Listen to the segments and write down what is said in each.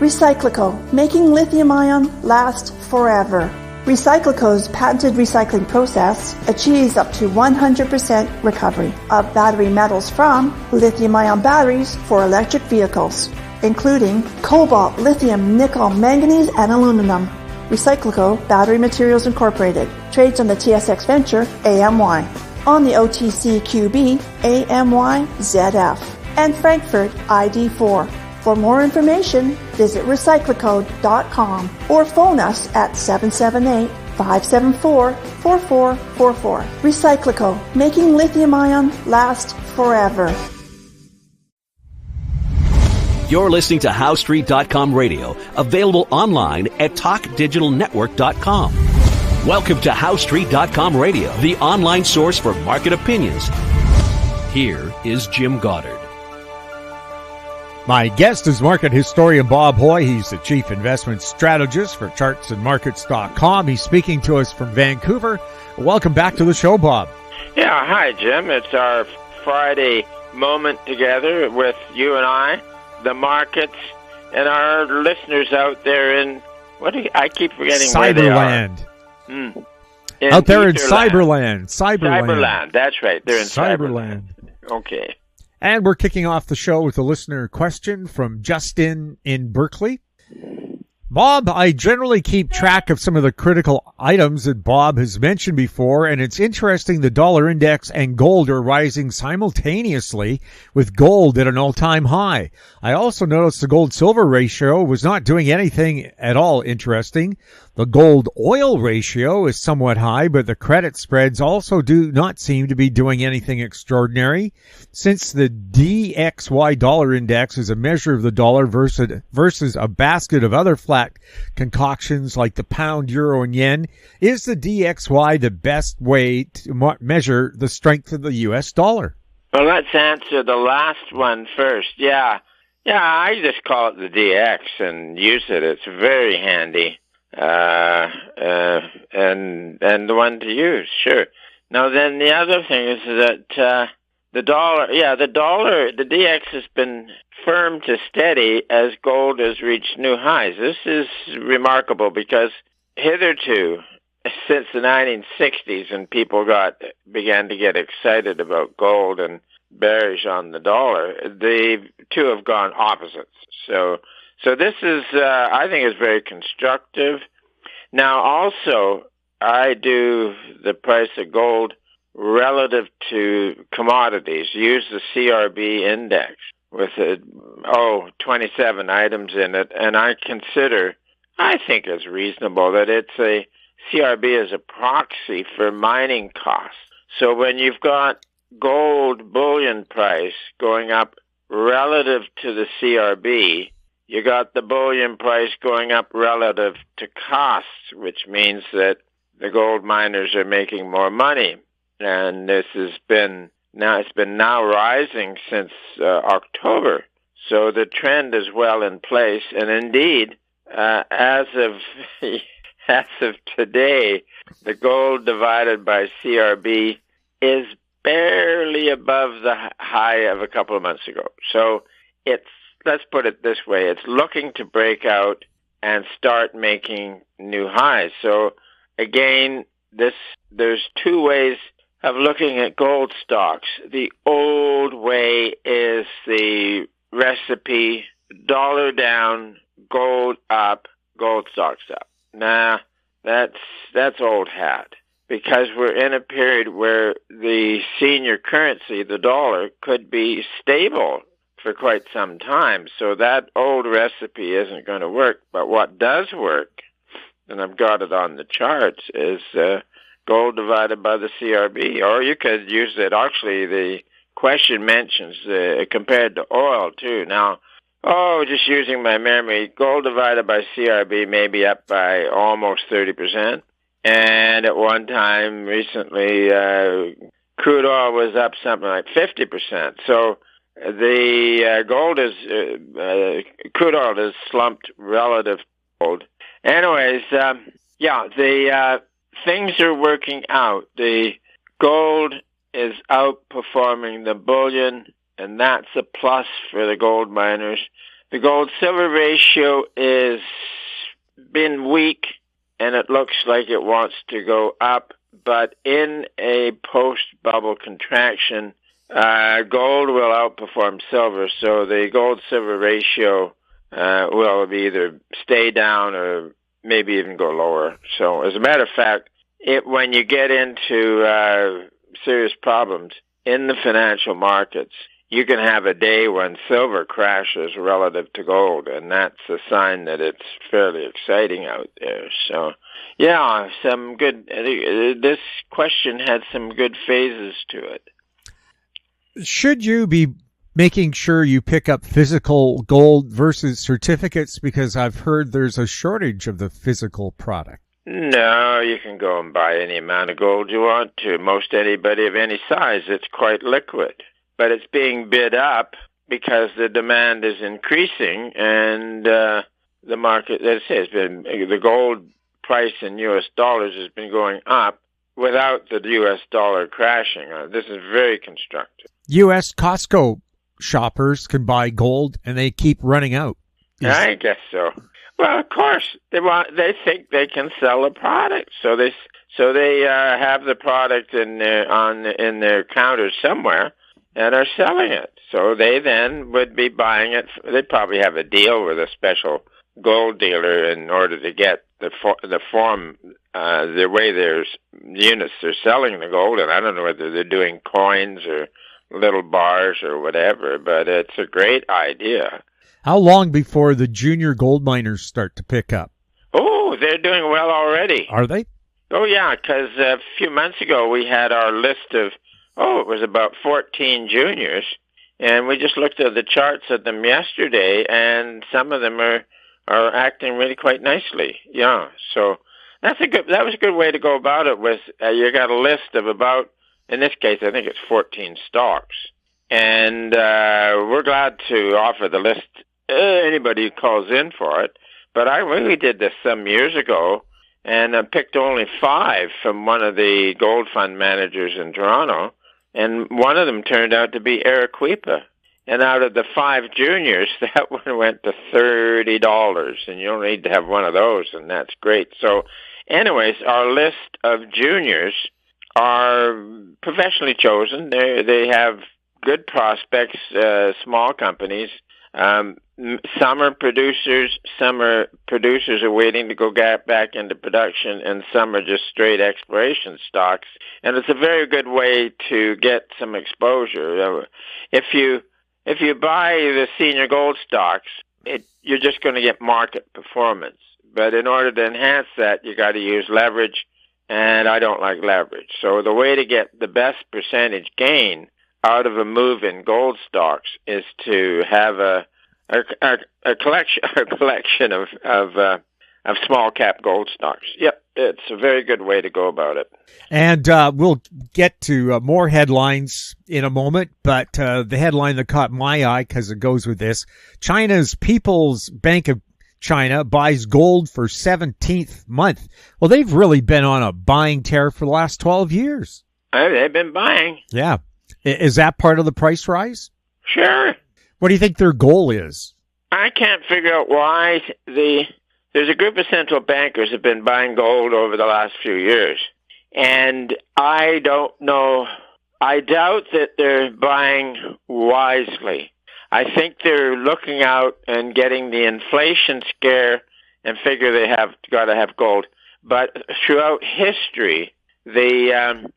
Recyclico, making lithium-ion last forever. Recyclico's patented recycling process achieves up to 100% recovery of battery metals from lithium-ion batteries for electric vehicles, including cobalt, lithium, nickel, manganese, and aluminum. Recyclico Battery Materials Incorporated trades on the TSX Venture AMY, on the OTCQB AMYZF, and Frankfurt ID4. For more information, visit recyclicode.com or phone us at 778-574-4444. Recyclico, making lithium-ion last forever. You're listening to HowStreet.com radio, available online at TalkDigitalNetwork.com. Welcome to HowStreet.com radio, the online source for market opinions. Here is Jim Goddard. My guest is market historian Bob Hoye. He's the chief investment strategist for chartsandmarkets.com. He's speaking to us from Vancouver. Welcome back to the show, Bob. Yeah, hi, Jim. It's our Friday moment together with you and I, the markets, and our listeners out there in, I keep forgetting where they are. Cyberland. Out there in Cyberland. Cyberland, that's right. They're in Cyberland. Okay. And we're kicking off the show with a listener question from Justin in Berkeley. Bob, I generally keep track of some of the critical items that Bob has mentioned before, and it's interesting the dollar index and gold are rising simultaneously, with gold at an all-time high. I also noticed the gold-silver ratio was not doing anything at all interesting. The gold-oil ratio is somewhat high, but the credit spreads also do not seem to be doing anything extraordinary. Since the DXY dollar index is a measure of the dollar versus a basket of other flat concoctions like the pound, euro, and yen, is the DXY the best way to measure the strength of the U.S. dollar? Well, let's answer the last one first. Yeah, I just call it the DX and use it. It's very handy. And the one to use, sure. Now then, the other thing is that the DX has been firm to steady as gold has reached new highs. This is remarkable because hitherto, since the 1960s, and people began to get excited about gold and bearish on the dollar, the two have gone opposites. So this is, I think, is very constructive. Now, also, I do the price of gold relative to commodities. Use the CRB index with 27 items in it, and I think it's reasonable that it's a CRB as a proxy for mining costs. So when you've got gold bullion price going up relative to the CRB, you got the bullion price going up relative to costs, which means that the gold miners are making more money. And this has been now rising since October. So the trend is well in place. And indeed, as of today, the gold divided by CRB is barely above the high of a couple of months ago. So let's put it this way, it's looking to break out and start making new highs. So again, there's two ways of looking at gold stocks. The old way is the recipe, dollar down, gold up, gold stocks up. Nah, that's old hat, because we're in a period where the senior currency, the dollar, could be stable for quite some time. So that old recipe isn't going to work. But what does work, and I've got it on the charts, is gold divided by the CRB. Or you could use it. Actually, the question mentions compared to oil, too. Now, just using my memory, gold divided by CRB may be up by almost 30%. And at one time recently, crude oil was up something like 50%. So the crude oil is slumped relative to gold. Anyways, the things are working out. The gold is outperforming the bullion, and that's a plus for the gold miners. The gold-silver ratio is been weak, and it looks like it wants to go up. But in a post-bubble contraction, gold will outperform silver. So the gold-silver ratio will either stay down or maybe even go lower. So as a matter of fact, when you get into serious problems in the financial markets, you can have a day when silver crashes relative to gold, and that's a sign that it's fairly exciting out there. So, yeah, some good. This question had some good phases to it. Should you be making sure you pick up physical gold versus certificates? Because I've heard there's a shortage of the physical product. No, you can go and buy any amount of gold you want to. Most anybody of any size, it's quite liquid. But it's being bid up because the demand is increasing, and the market, as I say, the gold price in U.S. dollars has been going up without the U.S. dollar crashing. This is very constructive. U.S. Costco shoppers can buy gold, and they keep running out. I guess so. Well, of course, they think they can sell a product, so they have the product in their counters somewhere and are selling it. So they then would be buying it. They probably have a deal with a special gold dealer in order to get the way their units are selling the gold. And I don't know whether they're doing coins or little bars or whatever, but it's a great idea. How long before the junior gold miners start to pick up? Oh, they're doing well already. Are they? Oh, yeah, because a few months ago we had our list of, it was about 14 juniors, and we just looked at the charts of them yesterday, and some of them are acting really quite nicely. Yeah, so that was a good way to go about it. Was you got a list of about, in this case, I think it's 14 stocks, and we're glad to offer the list. Anybody who calls in for it. But I really did this some years ago, and I picked only 5 from one of the gold fund managers in Toronto, and one of them turned out to be Arequipa. And out of the 5 juniors, that one went to $30, and you only need to have one of those, and that's great. So anyways, our list of juniors are professionally chosen. They have good prospects, small companies. Some are producers are waiting to go back into production, and some are just straight exploration stocks. And it's a very good way to get some exposure. If you buy the senior gold stocks, you're just going to get market performance. But in order to enhance that, you got to use leverage, and I don't like leverage. So the way to get the best percentage gain out of a move in gold stocks is to have a collection of small cap gold stocks. Yep, it's a very good way to go about it. And we'll get to more headlines in a moment, but the headline that caught my eye, because it goes with this: China's People's Bank of China buys gold for 17th month. Well, they've really been on a buying tear for the last 12 years. They've been buying. Yeah. Is that part of the price rise? Sure. What do you think their goal is? I can't figure out why there's a group of central bankers have been buying gold over the last few years. And I don't know. I doubt that they're buying wisely. I think they're looking out and getting the inflation scare and figure they have got to have gold. But throughout history, the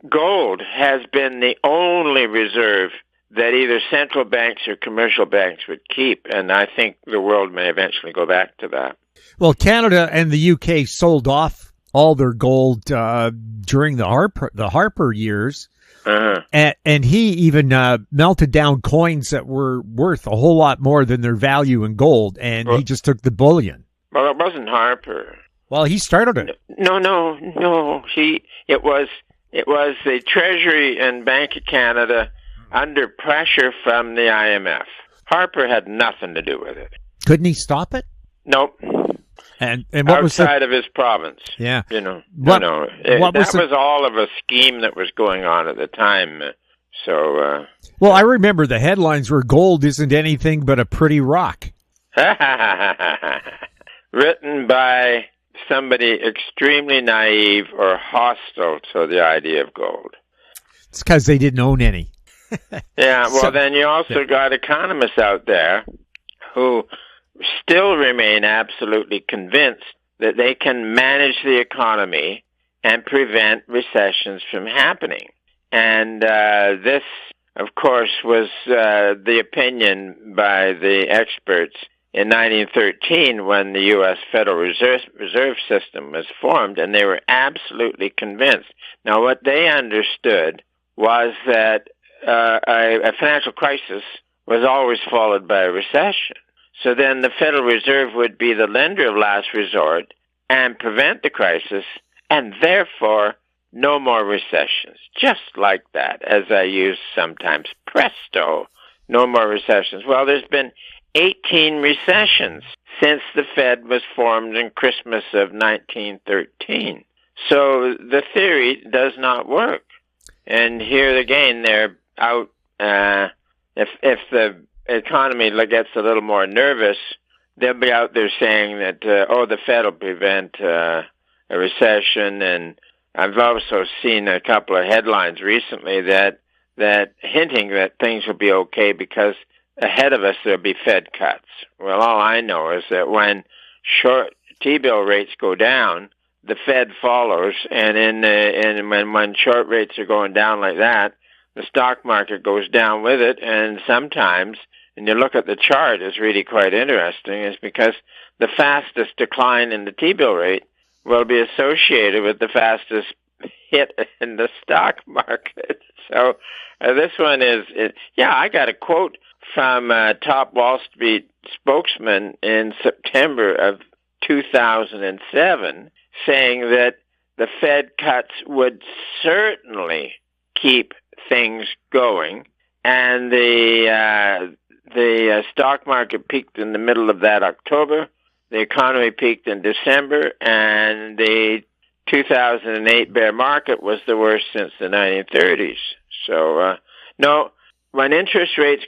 gold has been the only reserve that either central banks or commercial banks would keep, and I think the world may eventually go back to that. Well, Canada and the UK sold off all their gold during the Harper years, and he even melted down coins that were worth a whole lot more than their value in gold, and he just took the bullion. Well, it wasn't Harper. Well, he started it. No. It was the Treasury and Bank of Canada under pressure from the IMF. Harper had nothing to do with it. Couldn't he stop it? Nope. And what was outside of his province? Yeah. That was was all of a scheme that was going on at the time. So. Well, I remember the headlines were gold isn't anything but a pretty rock. Written by somebody extremely naive or hostile to the idea of gold. It's because they didn't own any. Yeah, well, then you also got economists out there who still remain absolutely convinced that they can manage the economy and prevent recessions from happening. And this, of course, was the opinion by the experts in 1913 when the U.S. Federal Reserve System was formed, and they were absolutely convinced. Now, what they understood was that a financial crisis was always followed by a recession. So then the Federal Reserve would be the lender of last resort and prevent the crisis, and therefore no more recessions. Just like that, as I use sometimes. Presto, no more recessions. Well, there's been 18 recessions since the Fed was formed in Christmas of 1913. So the theory does not work. And here again, they're out. If the economy gets a little more nervous, they'll be out there saying that, the Fed will prevent a recession. And I've also seen a couple of headlines recently that hinting that things will be okay because ahead of us there'll be Fed cuts. Well, all I know is that when short T-bill rates go down, the Fed follows, and when short rates are going down like that, the stock market goes down with it. And sometimes, and you look at the chart, it's really quite interesting, is because the fastest decline in the T-bill rate will be associated with the fastest hit in the stock market. So this one is, I got a quote from a top Wall Street spokesman in September of 2007 saying that the Fed cuts would certainly keep things going, and the stock market peaked in the middle of that October. The economy peaked in December, and the 2008 bear market was the worst since the 1930s. So, no, when interest rates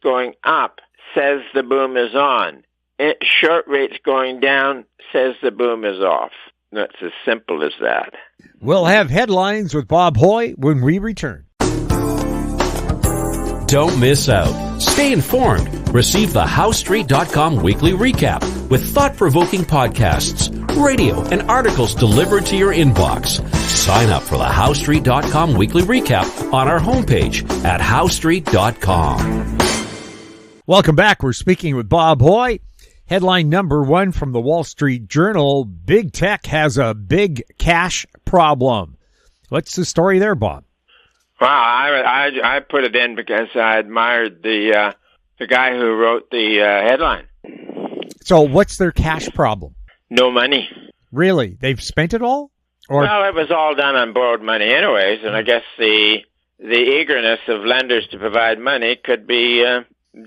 going up says the boom is on. Short rates going down says the boom is off. That's as simple as that. We'll have headlines with Bob Hoye when we return. Don't miss out. Stay informed. Receive the HowStreet.com weekly recap with thought-provoking podcasts, radio, and articles delivered to your inbox. Sign up for the HowStreet.com weekly recap on our homepage at HowStreet.com. Welcome back. We're speaking with Bob Hoye. Headline number one from the Wall Street Journal, Big Tech has a big cash problem. What's the story there, Bob? Well, I put it in because I admired the guy who wrote the headline. So what's their cash problem? No money. Really? They've spent it all? Or Well, it was all done on borrowed money anyways, and I guess the eagerness of lenders to provide money could be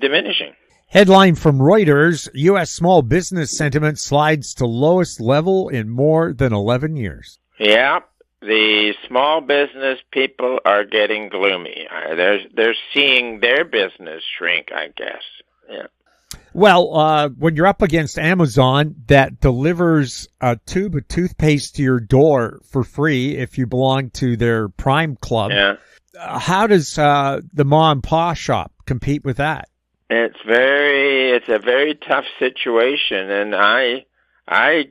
diminishing. Headline from Reuters, U.S. small business sentiment slides to lowest level in more than 11 years. Yeah, the small business people are getting gloomy. They're seeing their business shrink, I guess. Yeah. Well, when you're up against Amazon that delivers a tube of toothpaste to your door for free if you belong to their Prime Club, how does the mom and pop shop compete with that? It's a very tough situation, and I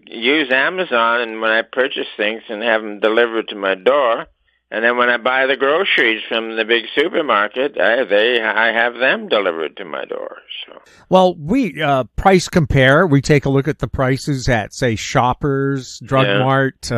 use Amazon, and when I purchase things and have them delivered to my door, and then when I buy the groceries from the big supermarket, I have them delivered to my door. So, well, we price compare. We take a look at the prices at, say, Shoppers, Drug Mart,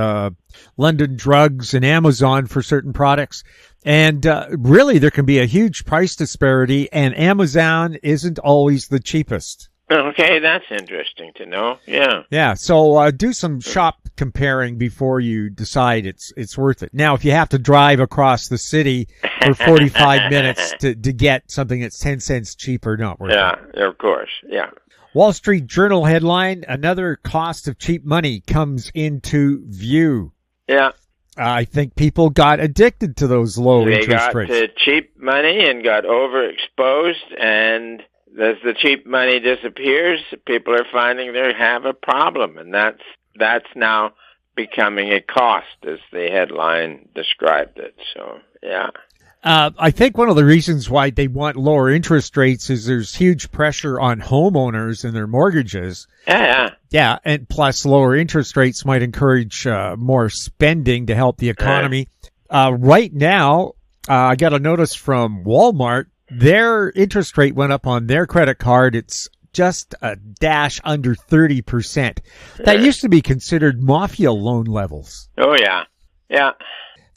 London Drugs, and Amazon for certain products. And really, there can be a huge price disparity, and Amazon isn't always the cheapest. Okay, that's interesting to know. Yeah. Yeah, so do some shop comparing before you decide it's worth it. Now, if you have to drive across the city for 45 minutes to get something that's 10 cents cheaper, not worth it. Yeah, of course, yeah. Wall Street Journal headline, another cost of cheap money comes into view. Yeah. I think people got addicted to those low interest rates. They got cheap money and got overexposed, and as the cheap money disappears, people are finding they have a problem, and that's now becoming a cost, as the headline described it. So, yeah. I think one of the reasons why they want lower interest rates is there's huge pressure on homeowners and their mortgages. Yeah. Yeah, and plus lower interest rates might encourage more spending to help the economy. Right now, I got a notice from Walmart. Their interest rate went up on their credit card. It's just a dash under 30%. That used to be considered mafia loan levels. Oh, yeah. Yeah.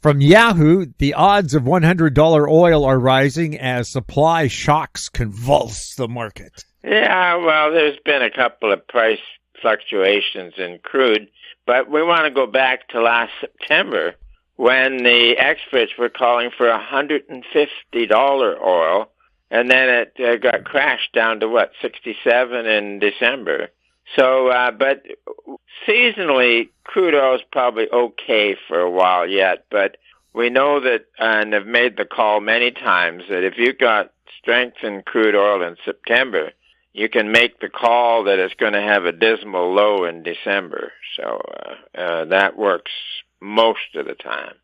From Yahoo, the odds of $100 oil are rising as supply shocks convulse the market. Yeah, well, there's been a couple of price fluctuations in crude, but we want to go back to last September when the experts were calling for $150 oil, and then it got crashed down to, 67 in December. So, but seasonally, crude oil is probably okay for a while yet, but we know that, and have made the call many times, that if you got strength in crude oil in September, you can make the call that it's going to have a dismal low in December. So that works most of the time.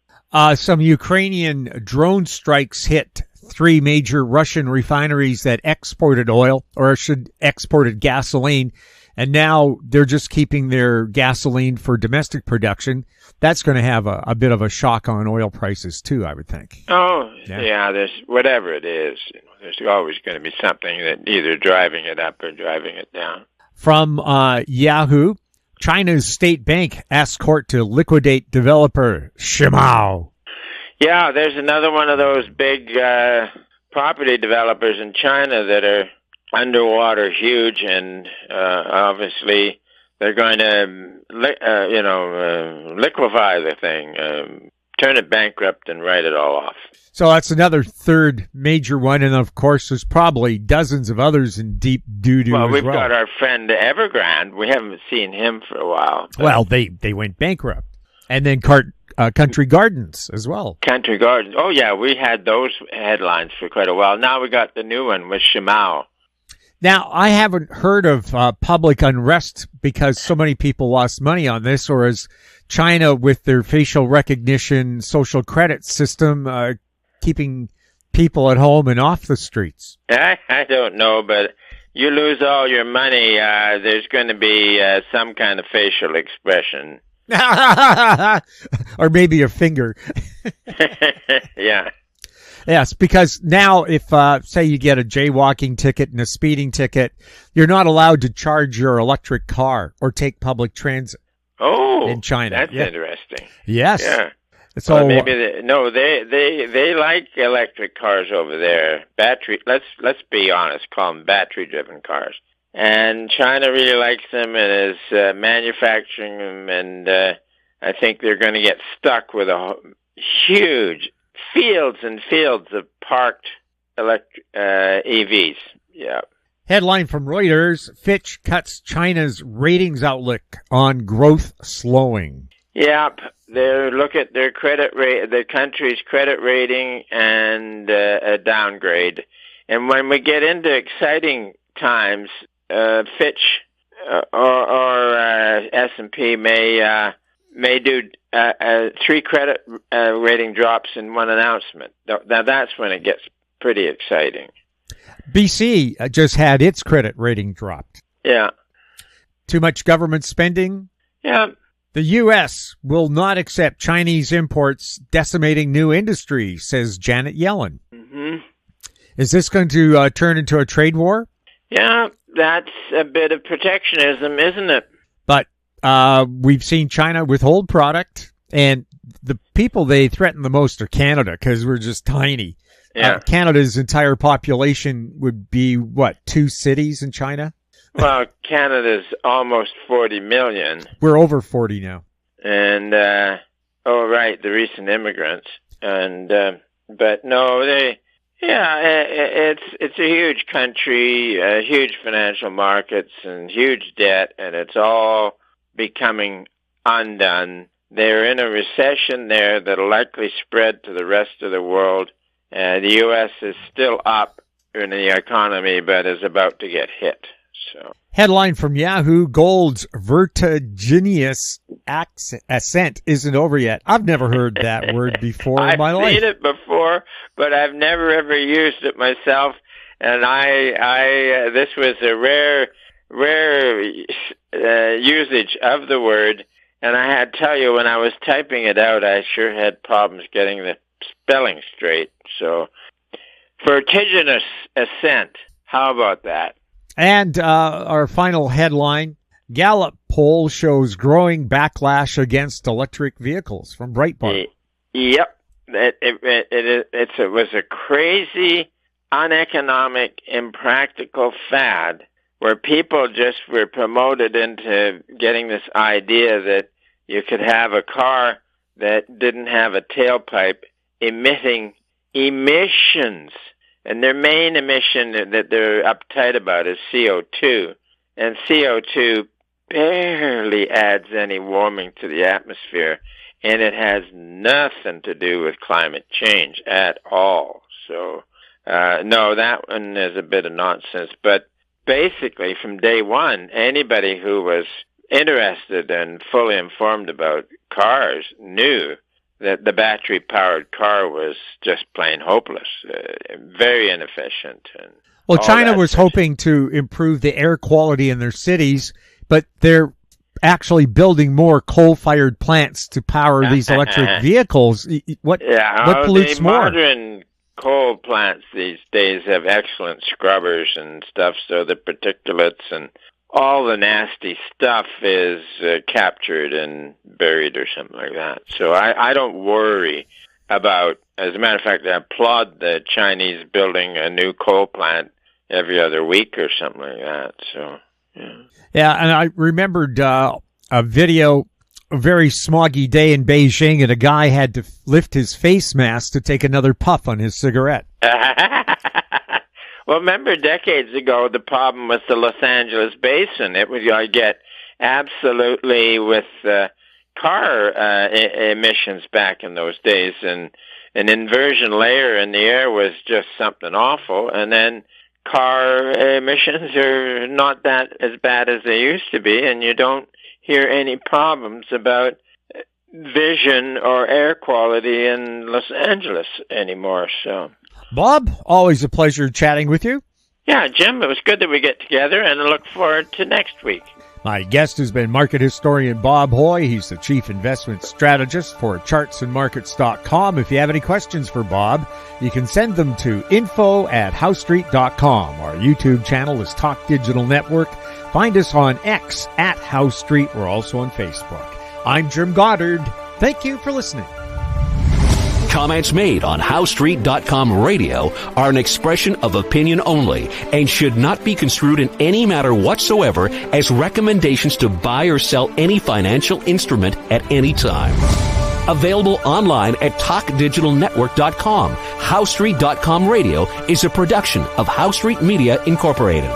Some Ukrainian drone strikes hit 3 major Russian refineries that exported oil, or should exported gasoline. And now they're just keeping their gasoline for domestic production. That's going to have a bit of a shock on oil prices too, I would think. Oh, yeah, there's whatever it is. There's always going to be something that either driving it up or driving it down. From Yahoo, China's state bank asks court to liquidate developer Shimao. Yeah, there's another one of those big property developers in China that are underwater huge, and obviously they're going to liquefy the thing, turn it bankrupt and write it all off. So that's another third major one, and of course there's probably dozens of others in deep doo-doo. Well, we've got our friend Evergrande. We haven't seen him for a while. Well, they went bankrupt. And then Country Gardens as well. Country Gardens. Oh, yeah, we had those headlines for quite a while. Now we got the new one with Shimao. Now, I haven't heard of public unrest because so many people lost money on this, or is China with their facial recognition social credit system keeping people at home and off the streets? I don't know, but you lose all your money, there's going to be some kind of facial expression. Or maybe a finger. Yeah. Yes, because now if, say you get a jaywalking ticket and a speeding ticket, you're not allowed to charge your electric car or take public transit. Oh, in China. That's interesting. Yes. Yeah. So well, maybe they like electric cars over there. Battery. Let's be honest. Call them battery-driven cars. And China really likes them and is manufacturing them. And I think they're going to get stuck with a huge fields and fields of parked EVs. Yeah. Headline from Reuters: Fitch cuts China's ratings outlook on growth slowing. Yep. They look at their credit rate, the country's credit rating, and a downgrade. And when we get into exciting times, Fitch or S&P may do 3 credit rating drops in one announcement. Now that's when it gets pretty exciting. BC just had its credit rating dropped. Yeah. Too much government spending? Yeah. The U.S. will not accept Chinese imports decimating new industry, says Janet Yellen. Mm-hmm. Is this going to turn into a trade war? Yeah, that's a bit of protectionism, isn't it? But we've seen China withhold product, and the people they threaten the most are Canada because we're just tiny. Yeah. Canada's entire population would be, 2 cities in China? Well, Canada's almost 40 million. We're over 40 now. And, right, the recent immigrants. And, but no, it's a huge country, huge financial markets and huge debt, and it's all becoming undone. They're in a recession there that'll likely spread to the rest of the world. The U.S. is still up in the economy, but is about to get hit. So, headline from Yahoo: Gold's vertiginous ascent isn't over yet. I've never heard that word before in my life. I've seen it before, but I've never ever used it myself. And I this was a rare usage of the word. And I had to tell you, when I was typing it out, I sure had problems getting the spelling straight. So, vertiginous ascent. How about that? And our final headline: Gallup poll shows growing backlash against electric vehicles, from Breitbart. Yep. It was a crazy, uneconomic, impractical fad where people just were promoted into getting this idea that you could have a car that didn't have a tailpipe emitting emissions. And their main emission that they're uptight about is CO2. And CO2 barely adds any warming to the atmosphere, and it has nothing to do with climate change at all. So, no, that one is a bit of nonsense. But basically, from day one, anybody who was interested and fully informed about cars knew that the battery-powered car was just plain hopeless, very inefficient. And well, China was hoping to improve the air quality in their cities, but they're actually building more coal-fired plants to power these electric vehicles. What pollutes more? Modern coal plants these days have excellent scrubbers and stuff, so the particulates and all the nasty stuff is captured and buried or something like that. So I don't worry about, as a matter of fact, I applaud the Chinese building a new coal plant every other week or something like that. So, yeah. Yeah, and I remembered a video, a very smoggy day in Beijing, and a guy had to lift his face mask to take another puff on his cigarette. Well, remember decades ago, the problem with the Los Angeles basin, it was you get absolutely with car emissions back in those days, and an inversion layer in the air was just something awful, and then car emissions are not that as bad as they used to be, and you don't hear any problems about vision or air quality in Los Angeles anymore. So, Bob, always a pleasure chatting with you. Yeah, Jim, it was good that we get together, and I look forward to next week. My guest has been market historian Bob Hoye. He's the chief investment strategist for chartsandmarkets.com. If you have any questions for Bob, you can send them to info@housestreet.com. Our YouTube channel is Talk Digital Network. Find us on X @HoweStreet. We're also on Facebook. I'm Jim Goddard. Thank you for listening. Comments made on HoweStreet.com radio are an expression of opinion only and should not be construed in any matter whatsoever as recommendations to buy or sell any financial instrument at any time. Available online at TalkDigitalNetwork.com. HoweStreet.com radio is a production of Howe Street Media Incorporated.